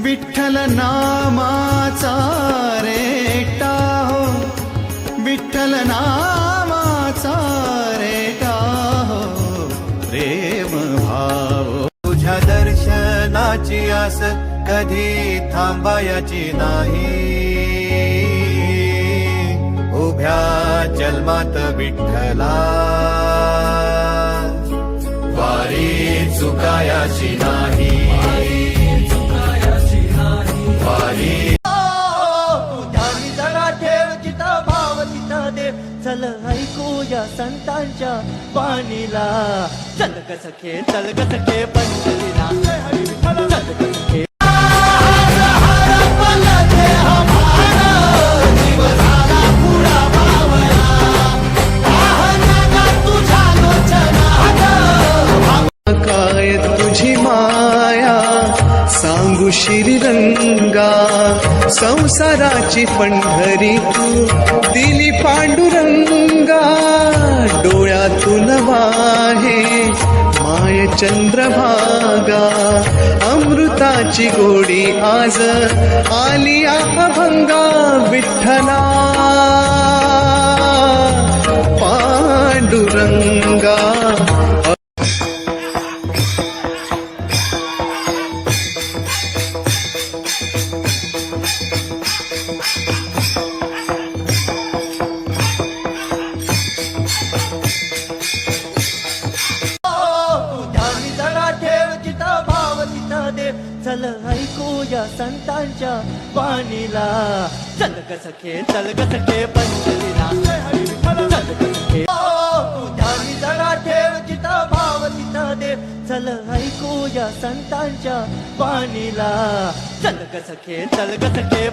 विठ्ठल नामाचा रेटा हो, विठ्ठल नामाचा रेटा हो, प्रेम भाव. तुझ्या दर्शनाची आस कधी थांबायची नाही. उभ्या जन्मात विठ्ठला वारी चुकायाची नाही. वारी ध्यानी जरा ठेव चिता भाव तिथं दे. चल ऐकूया संतांच्या वाणीला. चल ग सखे चल ग सखे पंढरीला. चल ग सखे काय तुझी माया सांगू श्रीरंगा. संसाराची पंढरी तू दिली पांडुरंगा. डोळ्यातून वाहे माय चंद्रभागा. अमृताची गोडी आज आली अभंगा. विठ्ठला पांडुरंगा. ध्यानी जरा ठेव चिता भाव तिथं दे. चल ऐकूया संतांच्या वाणीला. चल ग सखे चल ग सखे पंढरीला. चल ग सखे ध्यानी जरा ठेव चिता भाव तिथं दे. चल ऐकूया संतांच्या वाणीला. चल ग सखे चल ग सखे